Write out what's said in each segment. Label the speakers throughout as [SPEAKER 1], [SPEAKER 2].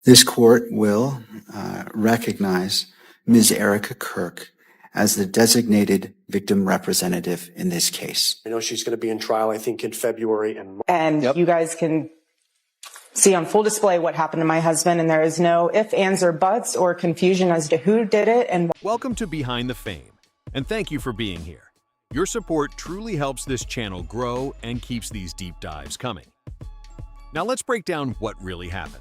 [SPEAKER 1] This court will recognize Ms. Erika Kirk as the designated victim representative in this case.
[SPEAKER 2] I know she's going to be in trial, I think, in February and March.
[SPEAKER 3] And you guys can see on full display what happened to my husband, and there is no ifs, ands, or buts or confusion as to who did it and why.
[SPEAKER 4] Welcome to Behind the Fame, and thank you for being here. Your support truly helps this channel grow and keeps these deep dives coming. Now let's break down what really happened.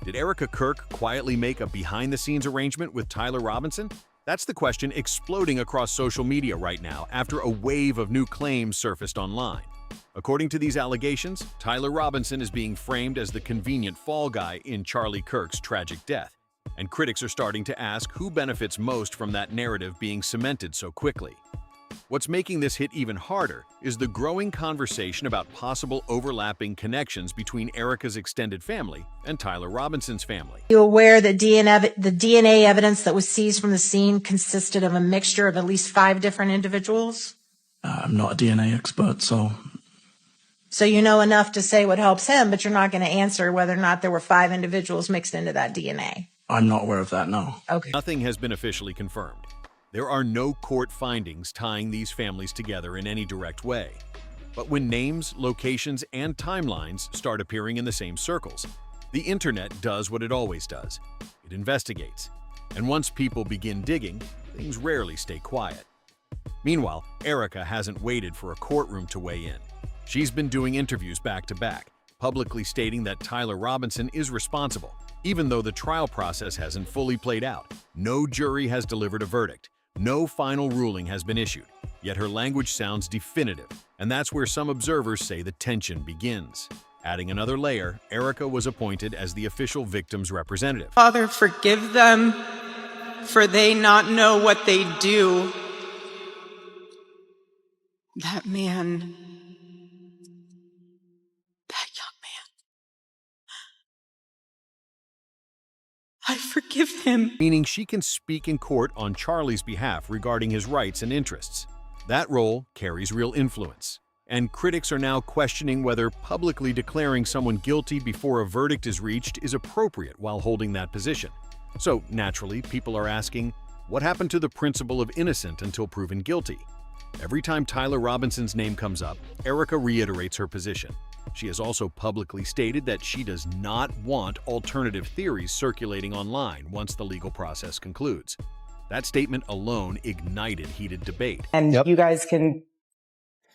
[SPEAKER 4] Did Erika Kirk quietly make a behind-the-scenes arrangement with Tyler Robinson? That's the question exploding across social media right now after a wave of new claims surfaced online. According to these allegations, Tyler Robinson is being framed as the convenient fall guy in Charlie Kirk's tragic death, and critics are starting to ask who benefits most from that narrative being cemented so quickly. What's making this hit even harder is the growing conversation about possible overlapping connections between Erika's extended family and Tyler Robinson's family.
[SPEAKER 5] You aware that the DNA evidence that was seized from the scene consisted of a mixture of at least 5 different individuals?
[SPEAKER 6] I'm not a DNA expert, so
[SPEAKER 5] you know enough to say what helps him, but you're not going to answer whether or not there were 5 individuals mixed into that DNA.
[SPEAKER 6] I'm not aware of that, no.
[SPEAKER 5] Okay.
[SPEAKER 4] Nothing has been officially confirmed. There are no court findings tying these families together in any direct way. But when names, locations, and timelines start appearing in the same circles, the internet does what it always does. It investigates. And once people begin digging, things rarely stay quiet. Meanwhile, Erika hasn't waited for a courtroom to weigh in. She's been doing interviews back-to-back, publicly stating that Tyler Robinson is responsible, even though the trial process hasn't fully played out. No jury has delivered a verdict. No final ruling has been issued, yet her language sounds definitive, and that's where some observers say the tension begins. Adding another layer, Erika was appointed as the official victim's representative.
[SPEAKER 7] Father, forgive them, for they not know what they do. That man, that young man, I forgive him.
[SPEAKER 4] Meaning she can speak in court on Charlie's behalf regarding his rights and interests. That role carries real influence, and critics are now questioning whether publicly declaring someone guilty before a verdict is reached is appropriate while holding that position. So, naturally, people are asking, what happened to the principle of innocent until proven guilty? Every time Tyler Robinson's name comes up, Erika reiterates her position. She has also publicly stated that she does not want alternative theories circulating online once the legal process concludes. That statement alone ignited heated debate.
[SPEAKER 3] And you guys can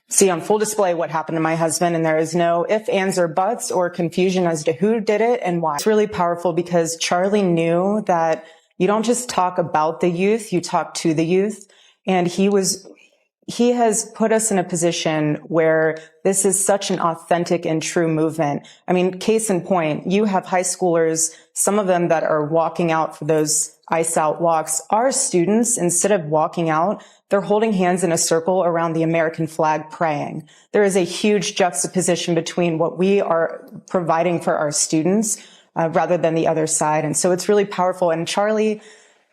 [SPEAKER 3] see on full display what happened to my husband, and there is no ifs, ands, or buts or confusion as to who did it and why. It's really powerful because Charlie knew that you don't just talk about the youth, you talk to the youth. And he has put us in a position where this is such an authentic and true movement. I mean, case in point, you have high schoolers, some of them that are walking out for those ice out walks. Our students, instead of walking out, they're holding hands in a circle around the American flag praying. There is a huge juxtaposition between what we are providing for our students rather than the other side. And so it's really powerful. And Charlie,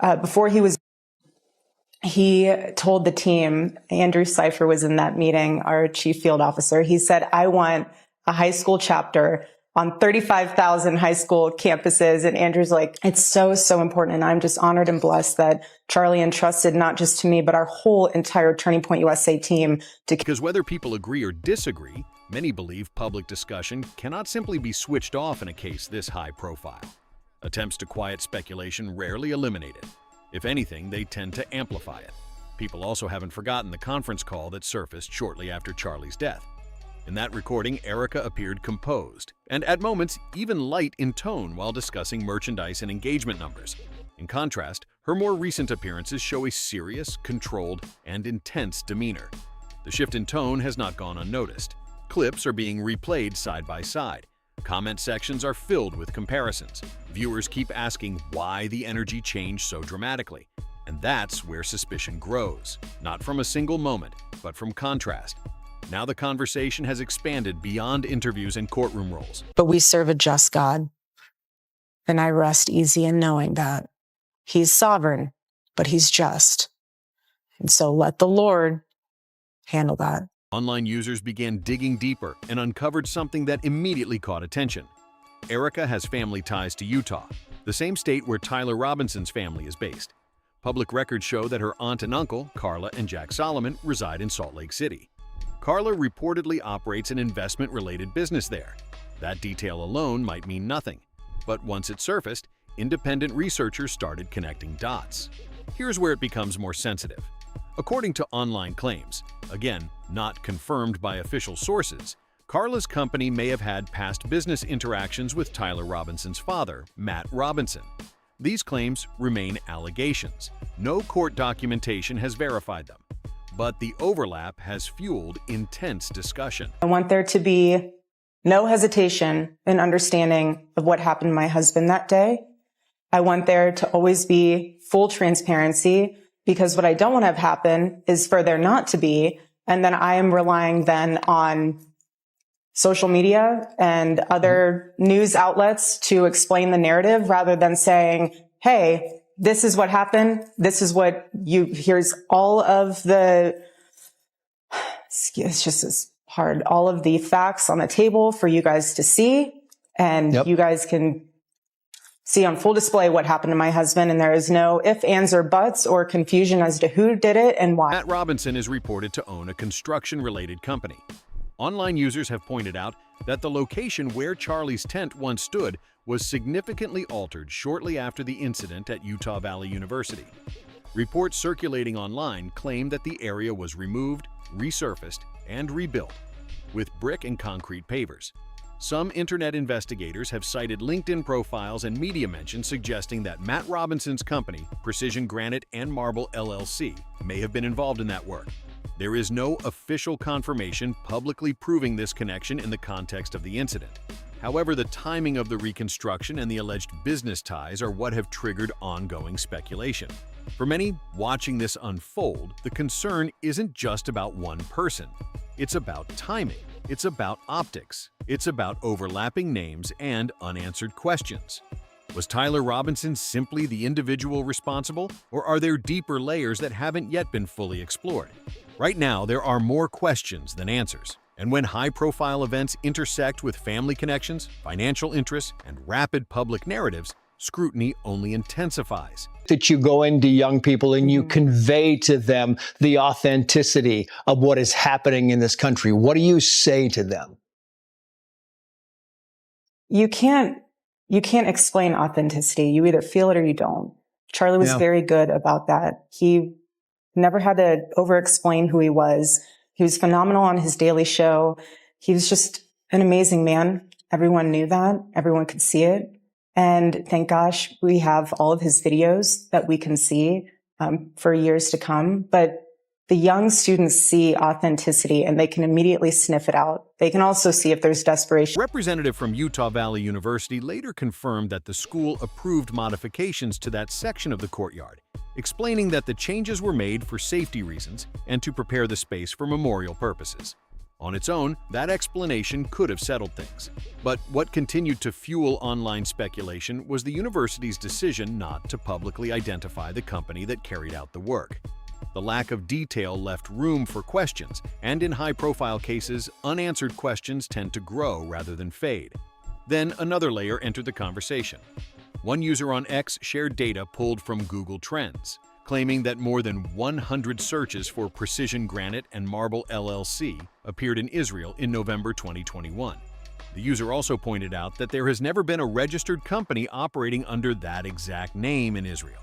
[SPEAKER 3] before he told the team, Andrew Cipher was in that meeting, our chief field officer. He said, I want a high school chapter on 35,000 high school campuses. And Andrew's like, it's so, so important. And I'm just honored and blessed that Charlie entrusted not just to me, but our whole entire Turning Point USA team to.
[SPEAKER 4] Because whether people agree or disagree, many believe public discussion cannot simply be switched off in a case this high profile. Attempts to quiet speculation rarely eliminate it. If anything, they tend to amplify it. People also haven't forgotten the conference call that surfaced shortly after Charlie's death. In that recording, Erika appeared composed, and at moments even light in tone while discussing merchandise and engagement numbers. In contrast, her more recent appearances show a serious, controlled, and intense demeanor. The shift in tone has not gone unnoticed. Clips are being replayed side by side. Comment sections are filled with comparisons. Viewers keep asking why the energy changed so dramatically. And that's where suspicion grows, not from a single moment, but from contrast. Now the conversation has expanded beyond interviews and courtroom roles.
[SPEAKER 3] But we serve a just God. And I rest easy in knowing that He's sovereign, but He's just. And so let the Lord handle that.
[SPEAKER 4] Online users began digging deeper and uncovered something that immediately caught attention. Erika has family ties to Utah, the same state where Tyler Robinson's family is based. Public records show that her aunt and uncle, Carla and Jack Solomon, reside in Salt Lake City. Carla reportedly operates an investment-related business there. That detail alone might mean nothing, but once it surfaced, independent researchers started connecting dots. Here's where it becomes more sensitive. According to online claims, again, not confirmed by official sources, Carla's company may have had past business interactions with Tyler Robinson's father, Matt Robinson. These claims remain allegations. No court documentation has verified them, but the overlap has fueled intense discussion.
[SPEAKER 3] I want there to be no hesitation in understanding of what happened to my husband that day. I want there to always be full transparency, because what I don't want to have happen is for there not to be, and then I am relying then on social media and other news outlets to explain the narrative rather than saying, hey, this is what happened. This is what here's all of the, it's just as hard, all of the facts on the table for you guys to see. And you guys can see on full display what happened to my husband. And there is no ifs, ands, or buts or confusion as to who did it and why.
[SPEAKER 4] Matt Robinson is reported to own a construction-related company. Online users have pointed out that the location where Charlie's tent once stood was significantly altered shortly after the incident at Utah Valley University. Reports circulating online claim that the area was removed, resurfaced, and rebuilt with brick and concrete pavers. Some internet investigators have cited LinkedIn profiles and media mentions suggesting that Matt Robinson's company, Precision Granite and Marble LLC, may have been involved in that work. There is no official confirmation publicly proving this connection in the context of the incident. However, the timing of the reconstruction and the alleged business ties are what have triggered ongoing speculation. For many, watching this unfold, the concern isn't just about one person. It's about timing. It's about optics. It's about overlapping names and unanswered questions. Was Tyler Robinson simply the individual responsible, or are there deeper layers that haven't yet been fully explored? Right now, there are more questions than answers. And when high-profile events intersect with family connections, financial interests, and rapid public narratives, scrutiny only intensifies.
[SPEAKER 8] That you go into young people and you convey to them the authenticity of what is happening in this country. What do you say to them?
[SPEAKER 3] You can't explain authenticity. You either feel it or you don't. Charlie was very good about that. He never had to over-explain who he was. He was phenomenal on his daily show. He was just an amazing man. Everyone knew that. Everyone could see it. And thank gosh we have all of his videos that we can see for years to come. But the young students see authenticity and they can immediately sniff it out. They can also see if there's desperation.
[SPEAKER 4] A representative from Utah Valley University later confirmed that the school approved modifications to that section of the courtyard, explaining that the changes were made for safety reasons and to prepare the space for memorial purposes. On its own, that explanation could have settled things. But what continued to fuel online speculation was the university's decision not to publicly identify the company that carried out the work. The lack of detail left room for questions, and in high-profile cases, unanswered questions tend to grow rather than fade. Then another layer entered the conversation. One user on X shared data pulled from Google Trends, claiming that more than 100 searches for Precision Granite and Marble LLC appeared in Israel in November 2021. The user also pointed out that there has never been a registered company operating under that exact name in Israel.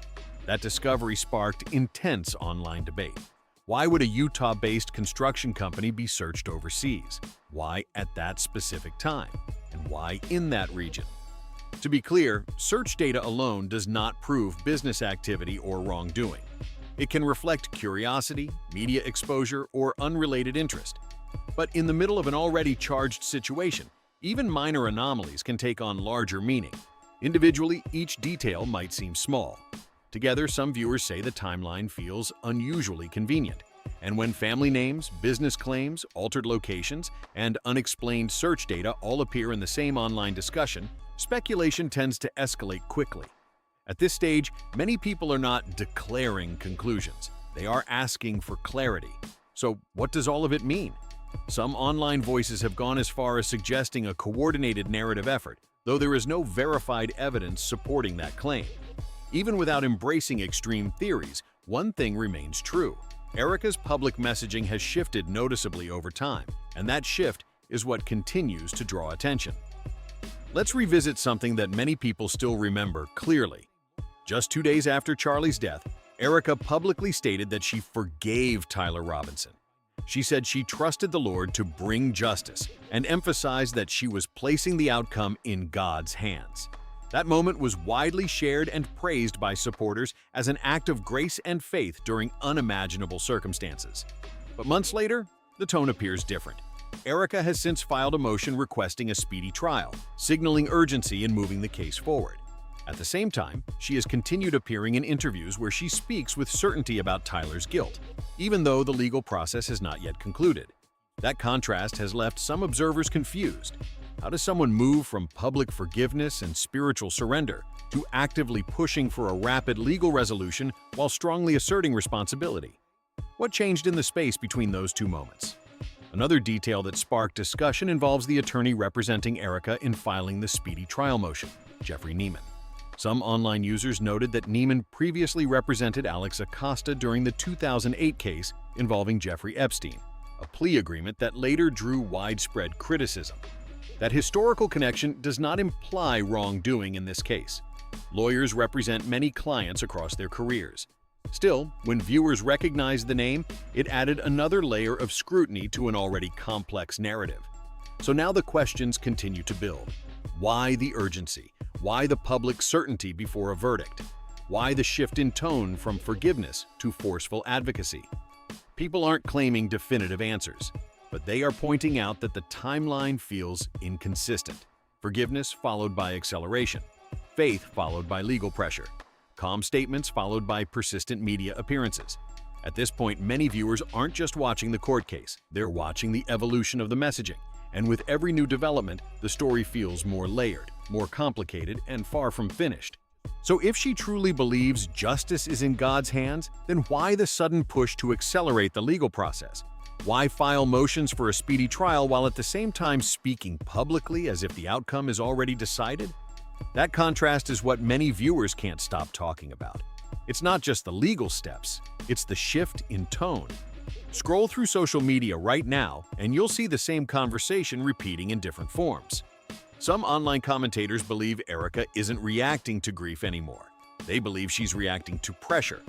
[SPEAKER 4] That discovery sparked intense online debate. Why would a Utah-based construction company be searched overseas? Why at that specific time? And why in that region? To be clear, search data alone does not prove business activity or wrongdoing. It can reflect curiosity, media exposure, or unrelated interest. But in the middle of an already charged situation, even minor anomalies can take on larger meaning. Individually, each detail might seem small. Together, some viewers say the timeline feels unusually convenient. And when family names, business claims, altered locations, and unexplained search data all appear in the same online discussion, speculation tends to escalate quickly. At this stage, many people are not declaring conclusions. They are asking for clarity. So what does all of it mean? Some online voices have gone as far as suggesting a coordinated narrative effort, though there is no verified evidence supporting that claim. Even without embracing extreme theories, one thing remains true. Erika's public messaging has shifted noticeably over time, and that shift is what continues to draw attention. Let's revisit something that many people still remember clearly. Just 2 days after Charlie's death, Erika publicly stated that she forgave Tyler Robinson. She said she trusted the Lord to bring justice and emphasized that she was placing the outcome in God's hands. That moment was widely shared and praised by supporters as an act of grace and faith during unimaginable circumstances. But months later, the tone appears different. Erika has since filed a motion requesting a speedy trial, signaling urgency in moving the case forward. At the same time, she has continued appearing in interviews where she speaks with certainty about Tyler's guilt, even though the legal process has not yet concluded. That contrast has left some observers confused. How does someone move from public forgiveness and spiritual surrender to actively pushing for a rapid legal resolution while strongly asserting responsibility? What changed in the space between those two moments? Another detail that sparked discussion involves the attorney representing Erika in filing the speedy trial motion, Jeffrey Neiman. Some online users noted that Neiman previously represented Alex Acosta during the 2008 case involving Jeffrey Epstein, a plea agreement that later drew widespread criticism. That historical connection does not imply wrongdoing in this case. Lawyers represent many clients across their careers. Still, when viewers recognized the name, it added another layer of scrutiny to an already complex narrative. So now the questions continue to build. Why the urgency? Why the public certainty before a verdict? Why the shift in tone from forgiveness to forceful advocacy? People aren't claiming definitive answers, but they are pointing out that the timeline feels inconsistent. Forgiveness followed by acceleration. Faith followed by legal pressure. Calm statements followed by persistent media appearances. At this point, many viewers aren't just watching the court case, they're watching the evolution of the messaging. And with every new development, the story feels more layered, more complicated, and far from finished. So if she truly believes justice is in God's hands, then why the sudden push to accelerate the legal process? Why file motions for a speedy trial while at the same time speaking publicly as if the outcome is already decided? That contrast is what many viewers can't stop talking about. It's not just the legal steps, it's the shift in tone. Scroll through social media right now and you'll see the same conversation repeating in different forms. Some online commentators believe Erika isn't reacting to grief anymore. They believe she's reacting to pressure.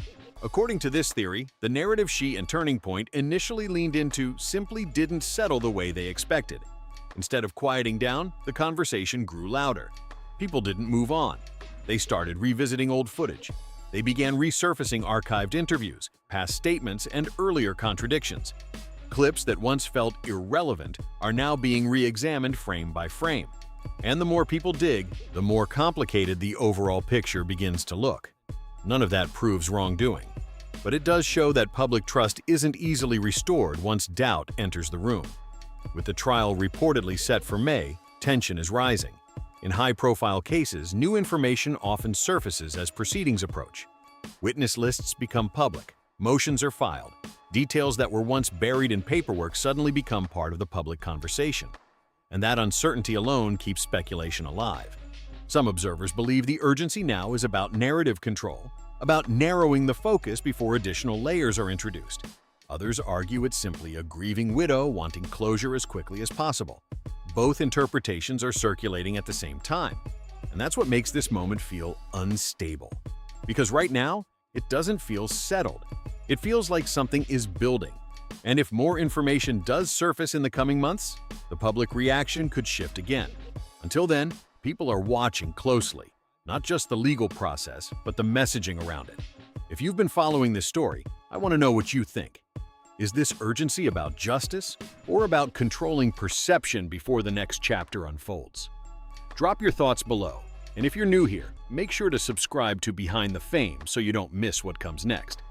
[SPEAKER 4] According to this theory, the narrative she and Turning Point initially leaned into simply didn't settle the way they expected. Instead of quieting down, the conversation grew louder. People didn't move on. They started revisiting old footage. They began resurfacing archived interviews, past statements, and earlier contradictions. Clips that once felt irrelevant are now being re-examined frame by frame. And the more people dig, the more complicated the overall picture begins to look. None of that proves wrongdoing. But it does show that public trust isn't easily restored once doubt enters the room. With the trial reportedly set for May, tension is rising. In high-profile cases, new information often surfaces as proceedings approach. Witness lists become public, motions are filed, details that were once buried in paperwork suddenly become part of the public conversation. And that uncertainty alone keeps speculation alive. Some observers believe the urgency now is about narrative control, about narrowing the focus before additional layers are introduced. Others argue it's simply a grieving widow wanting closure as quickly as possible. Both interpretations are circulating at the same time, and that's what makes this moment feel unstable. Because right now, it doesn't feel settled. It feels like something is building. And if more information does surface in the coming months, the public reaction could shift again. Until then, people are watching closely, not just the legal process, but the messaging around it. If you've been following this story, I want to know what you think. Is this urgency about justice or about controlling perception before the next chapter unfolds? Drop your thoughts below, and if you're new here, make sure to subscribe to Behind the Fame so you don't miss what comes next.